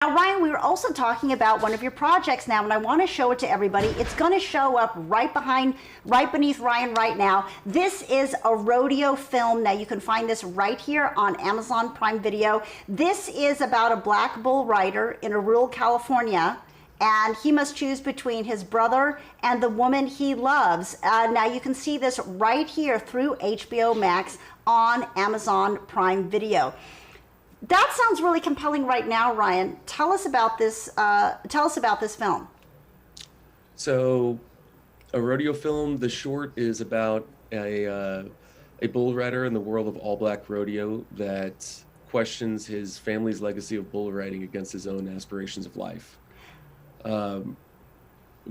Now, Ryan, we were also talking about one of your projects now, and I want to show it to everybody. It's going to show up right beneath Ryan right now. This is a rodeo film. Now, you can find this right here on Amazon Prime Video. This is about a black bull rider in a rural California, and he must choose between his brother and the woman he loves. Now, you can see this right here through HBO Max on Amazon Prime Video. That sounds really compelling right now, Ryan. Tell us about this. Tell us about this film. So, a rodeo film. The short is about a bull rider in the world of all black rodeo that questions his family's legacy of bull riding against his own aspirations of life. Um,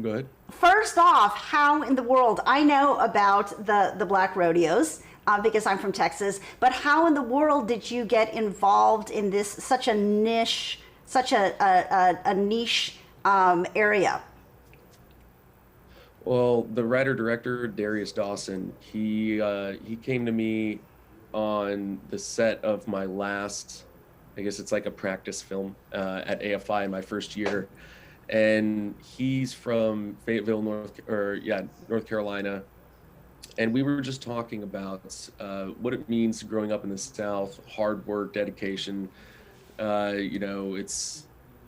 Go ahead. First off, how in the world? I know about the black rodeos because I'm from Texas, but how in the world did you get involved in this such a niche, such a niche area? Well, the writer director Darius Dawson, he came to me on the set of my last, I guess it's like a practice film at AFI in my first year, and he's from Fayetteville, North Carolina, and we were just talking about what it means growing up in the South, hard work, dedication. It's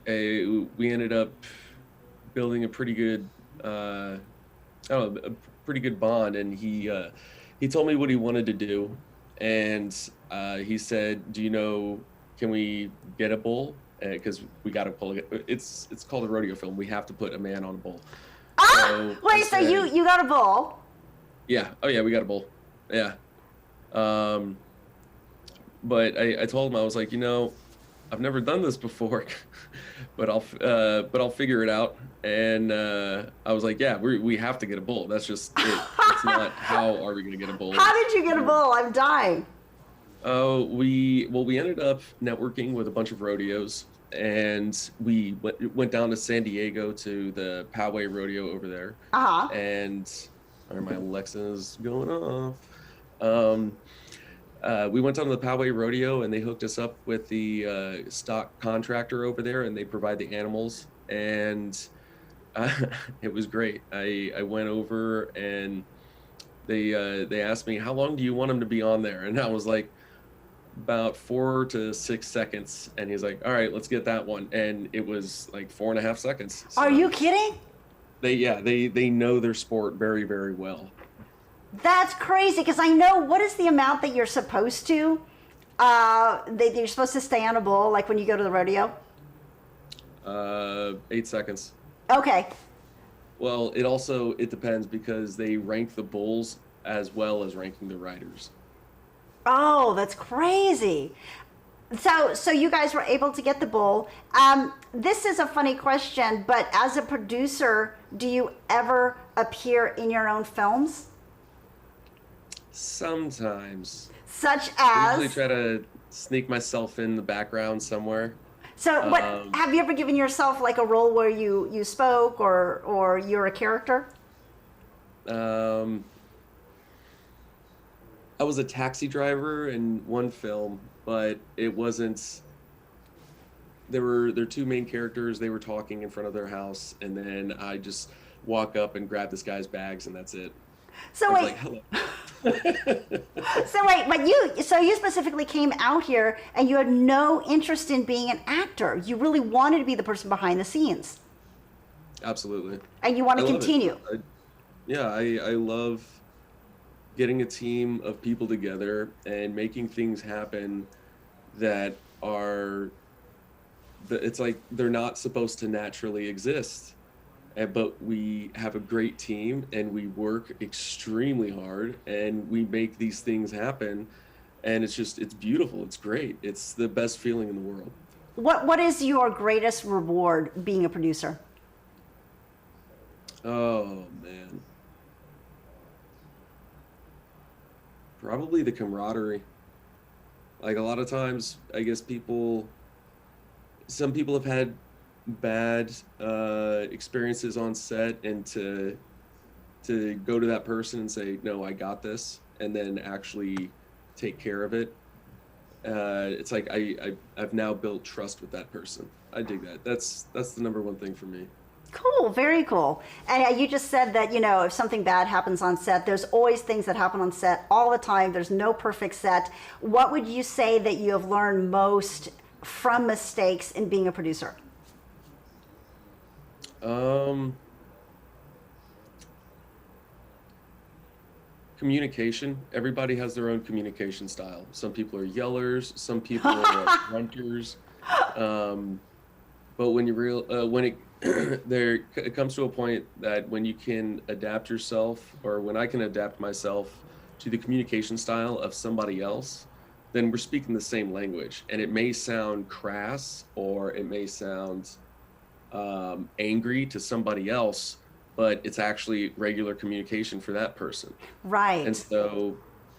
we ended up building a pretty good, I don't know, a pretty good bond, and he told me what he wanted to do, and he said, "Do you know? Can we get a bull? Because we got to pull it. It's called a rodeo film. We have to put a man on a bull." Ah, So I wait. So said, you got a bull? yeah, oh yeah, we got a bull. Yeah. Um, but I told him, I was like, I've never done this before, but I'll figure it out. And I was like, yeah, we have to get a bull. That's just it. It's not how are we gonna get a bull. How did you get a bull? I'm dying. Oh, we ended up networking with a bunch of rodeos, and we went down to San Diego to the Poway Rodeo over there, Uh huh. and my Alexa is going off. Um, we went down to the Poway Rodeo, and they hooked us up with the stock contractor over there, and they provide the animals, and uh, it was great. I went over, and they asked me, how long do you want him to be on there, and I was like, about 4 to 6 seconds, and he's like, all right, let's get that one, and it was like 4.5 seconds. Are So you kidding? they know their sport very, very well. That's crazy because I know what is the amount that you're supposed to. You're supposed to stay on a bull like when you go to the rodeo. 8 seconds. Okay. Well, it depends because they rank the bulls as well as ranking the riders. Oh, that's crazy. So you guys were able to get the bull. This is a funny question, but as a producer, do you ever appear in your own films? Sometimes. Such I usually as, try to sneak myself in the background somewhere. so what, Um, have you ever given yourself like a role where you spoke or you're a character? um, I was a taxi driver in one film, but it wasn't. There were two main characters. They were talking in front of their house, and then I just walk up and grab this guy's bags, and that's it. I So was wait, like, "Hello." so you specifically came out here and you had no interest in being an actor. You really wanted to be the person behind the scenes, Absolutely, and you want I to love it. continue. I love getting a team of people together and making things happen that are it's like they're not supposed to naturally exist. But we have a great team and we work extremely hard and we make these things happen, and it's beautiful, it's great, it's the best feeling in the world. What is your greatest reward being a producer? Oh man, probably the camaraderie. Like a lot of times, I guess some people have had bad experiences on set, and to go to that person and say, no, I got this, and then actually take care of it. it's like I've now built trust with that person. I dig that. That's the number one thing for me. Cool, very cool. And you just said that, if something bad happens on set, there's always things that happen on set all the time. There's no perfect set. What would you say that you have learned most from mistakes in being a producer? Um, Communication. Everybody has their own communication style. Some people are yellers. Some people are like grunters. Um, but when it it comes to a point that when you can adapt yourself, or when I can adapt myself to the communication style of somebody else, then we're speaking the same language. And it may sound crass, or it may sound angry to somebody else, but it's actually regular communication for that person. And Right. so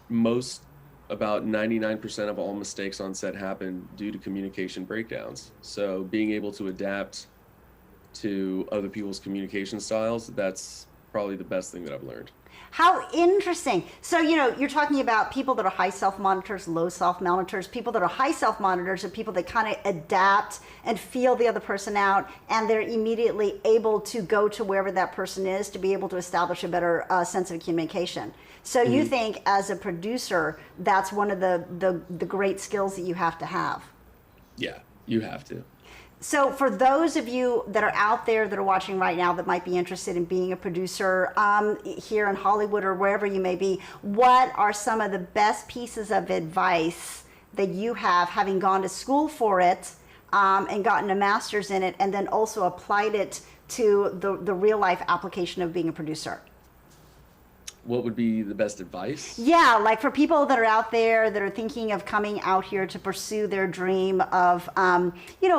most about 99% of all mistakes on set happen due to communication breakdowns. So being able to adapt to other people's communication styles, that's probably the best thing that I've learned. How interesting. So, you're talking about people that are high self monitors, low self monitors. People that are high self monitors are people that kind of adapt and feel the other person out, and they're immediately able to go to wherever that person is to be able to establish a better sense of communication. So, you Mhm. think as a producer, that's one of the great skills that you have to have? Yeah, you have to. So, for those of you that are out there that are watching right now that might be interested in being a producer here in Hollywood or wherever you may be, what are some of the best pieces of advice that you have, having gone to school for it and gotten a master's in it, and then also applied it to the real life application of being a producer? What would be the best advice? Yeah, like for people that are out there that are thinking of coming out here to pursue their dream of,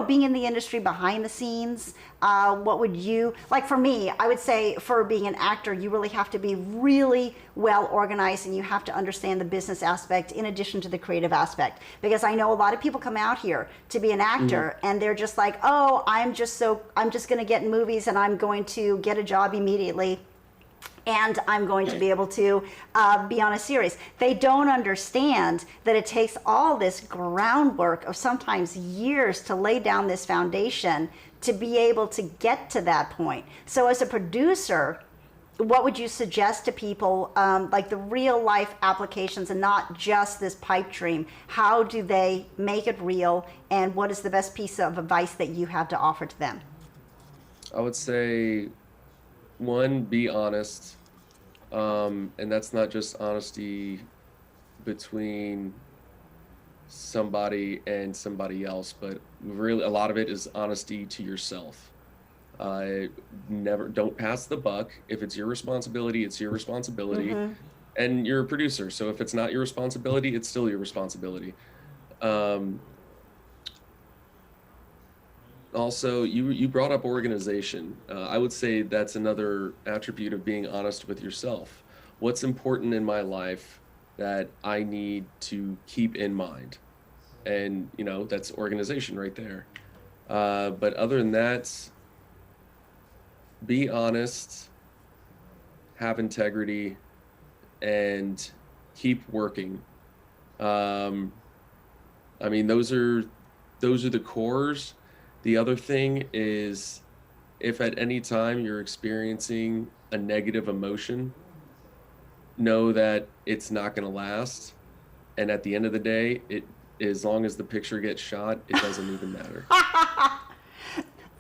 being in the industry behind the scenes, what would you, like for me, I would say for being an actor, you really have to be really well organized, and you have to understand the business aspect in addition to the creative aspect. Because I know a lot of people come out here to be an Mhm. actor and they're just like, oh, I'm just going to get in movies and I'm going to get a job immediately and I'm going to be able to be on a series. They don't understand that it takes all this groundwork of sometimes years to lay down this foundation to be able to get to that point. So as a producer, what would you suggest to people, like the real life applications and not just this pipe dream? How do they make it real, and what is the best piece of advice that you have to offer to them? I would say, one, be honest. And that's not just honesty between somebody and somebody else, but really a lot of it is honesty to yourself. Uh, Never, don't pass the buck. If it's your responsibility, it's your responsibility. Mm-hmm. And you're a producer, so if it's not your responsibility, it's still your responsibility. Um, Also, you brought up organization. I would say that's another attribute of being honest with yourself. What's important in my life that I need to keep in mind? And, that's organization right there. But other than that, be honest, have integrity, and keep working. Um, I mean, those are the cores. The other thing is, if at any time you're experiencing a negative emotion, know that it's not going to last. And at the end of the day, as long as the picture gets shot, it doesn't even matter.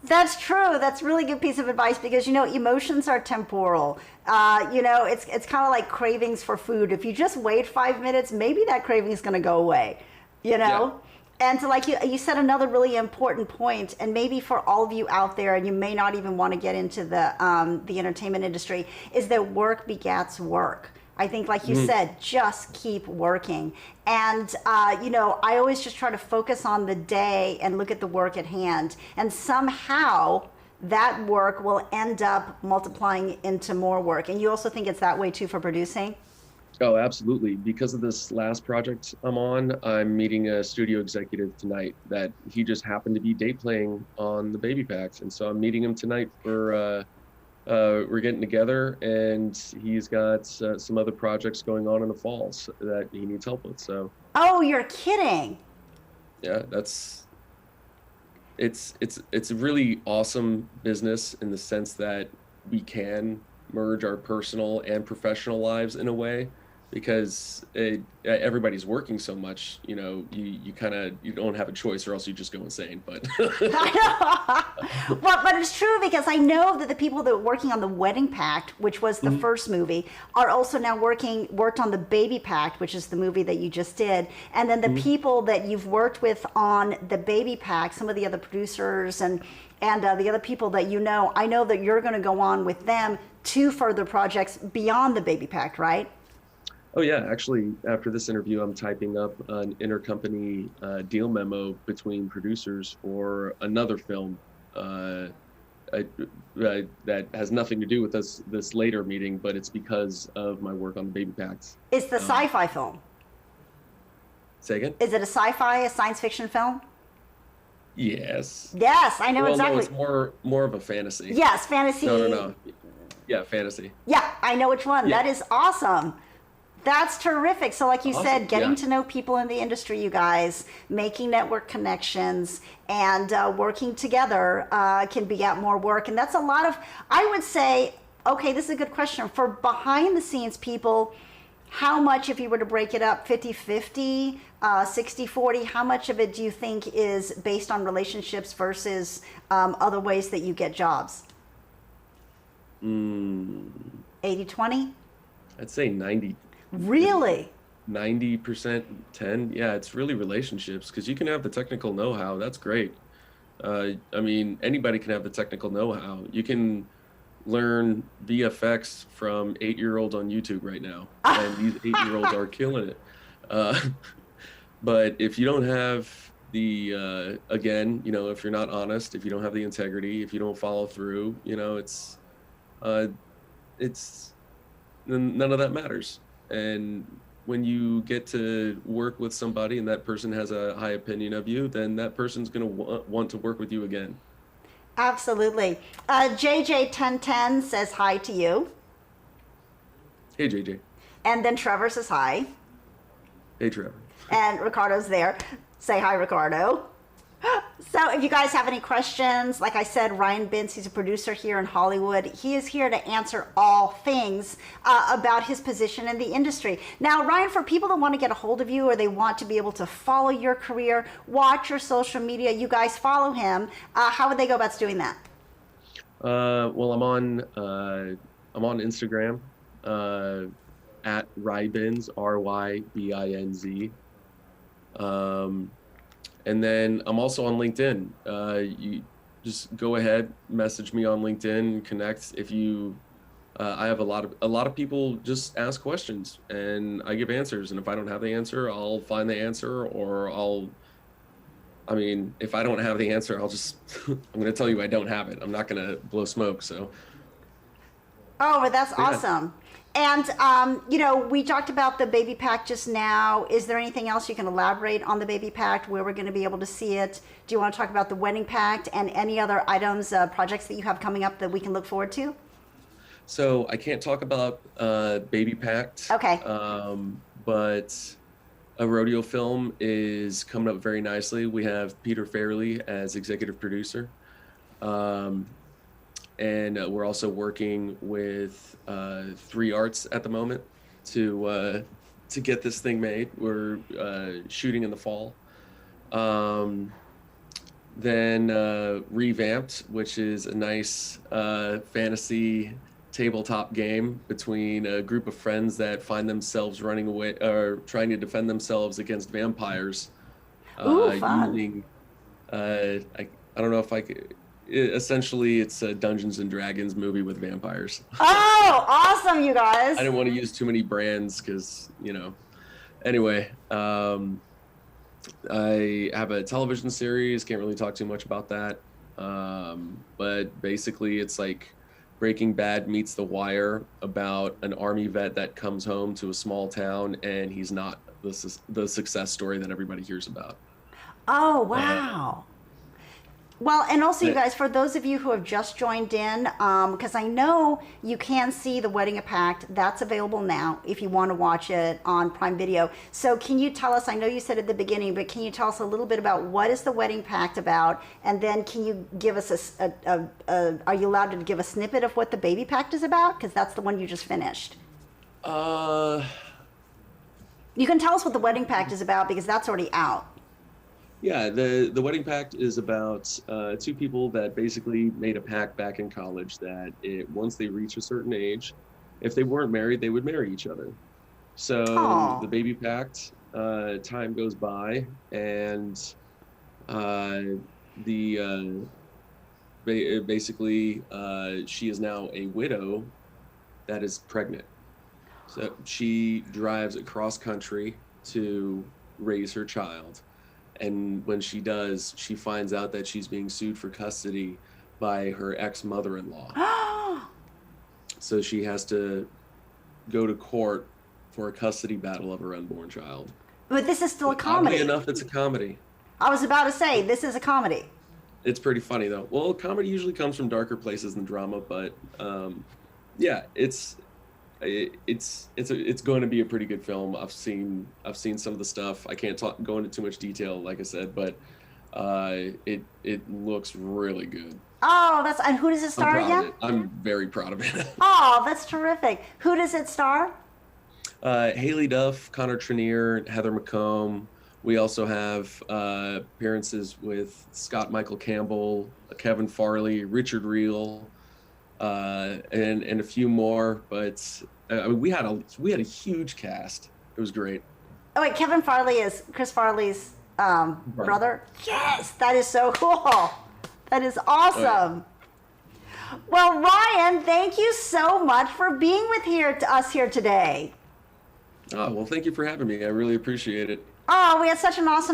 That's true. That's a really good piece of advice because emotions are temporal. It's kind of like cravings for food. If you just wait 5 minutes, maybe that craving is going to go away. You Yeah. know. And so, like you said, another really important point, and maybe for all of you out there, and you may not even want to get into the entertainment industry, is that work begats work. I think, like you Mhm. said, just keep working. And, I always just try to focus on the day and look at the work at hand. And somehow that work will end up multiplying into more work. And you also think it's that way too for producing? Oh, absolutely. Because of this last project I'm on, I'm meeting a studio executive tonight that he just happened to be date playing on the baby packs. And so I'm meeting him tonight for, we're getting together, and he's got some other projects going on in the falls that he needs help with. So, Oh, you're kidding. Yeah, it's a really awesome business in the sense that we can merge our personal and professional lives in a way because everybody's working so much, you kind of you don't have a choice or else you just go insane. But Well, but it's true because I know that the people that were working on the Wedding Pact, which was the first movie, are also now worked on the Baby Pact, which is the movie that you just did. And then the people that you've worked with on the Baby Pact, some of the other producers and the other people that I know that you're going to go on with them to further projects beyond the Baby Pact, right? Oh yeah, actually, after this interview, I'm typing up an intercompany deal memo between producers for another film uh, I, that has nothing to do with this later meeting, but it's because of my work on the Baby Packs. It's the sci-fi film. Say again? Is it a sci-fi, a science fiction film? Yes. Yes, I know Well, exactly. no, it's more of a fantasy. Yes, fantasy. No. Yeah, fantasy. Yeah, I know which one. Yeah. That is awesome. That's terrific. So like you Awesome. said, getting Yeah. to know people in the industry, you guys, making network connections and working together can beget more work. And that's a lot of, I would say, okay, this is a good question. For behind the scenes people, how much, if you were to break it up 50-50, 60-40, how much of it do you think is based on relationships versus other ways that you get jobs? 80-20? I'd say Really? 90%, 10. Yeah, it's really relationships because you can have the technical know-how. That's great. I mean, anybody can have the technical know-how. You can learn VFX from 8-year-olds on YouTube right now, and these 8-year-olds are killing it. Uh, but if you don't have again, if you're not honest, if you don't have the integrity, if you don't follow through, it's none of that matters. And when you get to work with somebody and that person has a high opinion of you, then that person's going to want to work with you again. Absolutely. JJ1010 says hi to you. Hey, JJ. And then Trevor says hi. Hey, Trevor. And Ricardo's there. Say hi, Ricardo. So if you guys have any questions, like I said, Ryan Binse, he's a producer here in Hollywood. He is here to answer all things about his position in the industry. Now, Ryan, for people that want to get a hold of you or they want to be able to follow your career, watch your social media, you guys follow him, how would they go about doing that? Well, I'm on Instagram at Rybinz, RYBINZ. And then I'm also on LinkedIn. You just go ahead, message me on LinkedIn, connect. If you, I have a lot of people just ask questions and I give answers. And if I don't have the answer, I'll find the answer, or if I don't have the answer, I'm going to tell you I don't have it. I'm not going to blow smoke. So. Oh, but that's Yeah. awesome. And, we talked about the Baby Pact just now. Is there anything else you can elaborate on the Baby Pact, where we're going to be able to see it? Do you want to talk about the Wedding Pact and any other items, projects that you have coming up that we can look forward to? So I can't talk about Baby Pact. Okay. But a rodeo film is coming up very nicely. We have Peter Fairley as executive producer. And we're also working with 3 Arts at the moment to get this thing made. We're shooting in the fall. Then Revamped, which is a nice fantasy tabletop game between a group of friends that find themselves running away or trying to defend themselves against vampires. Ooh, fun. Using, I don't know if I could. Essentially, it's a Dungeons and Dragons movie with vampires. Oh, awesome, you guys. I didn't want to use too many brands because, Anyway, I have a television series. Can't really talk too much about that. But basically, it's like Breaking Bad meets The Wire, about an army vet that comes home to a small town and he's not the success story that everybody hears about. Oh, wow. Well, and also, you But- guys, for those of you who have just joined in, because I know you can see the Wedding Pact, that's available now if you want to watch it on Prime Video. So can you tell us, I know you said at the beginning, but can you tell us a little bit about what is the Wedding Pact about? And then can you give us are you allowed to give a snippet of what the Baby Pact is about? Because that's the one you just finished. Uh, You can tell us what the Wedding Pact is about because that's already out. yeah, the Wedding Pact is about two people that basically made a pact back in college that once they reach a certain age, if they weren't married, they would marry each other. So Aw. the Baby Pact, time goes by, and basically she is now a widow that is pregnant. So she drives across country to raise her child. And when she does, she finds out that she's being sued for custody by her ex-mother-in-law. So she has to go to court for a custody battle of her unborn child. But this is still a Oddly comedy. enough, it's a comedy. I was about to say, this is a comedy. It's pretty funny though. Well, comedy usually comes from darker places than drama, but yeah, it's going to be a pretty good film. I've seen some of the stuff. I can't go into too much detail, like I said, but it looks really good. Oh, and who does it I'm star proud of again? it. I'm very proud of it. Oh, that's terrific. Who does it star? Haley Duff, Connor Trenier, Heather McComb. We also have appearances with Scott Michael Campbell, Kevin Farley, Richard Reel, and a few more. But I mean, we had a huge cast. It was great. Oh wait, Kevin Farley is Chris Farley's brother. Yes, that is so cool. That is awesome. Oh, yeah. Well, Ryan, thank you so much for being with us here today. Oh, well, thank you for having me. I really appreciate it. Oh, we had such an awesome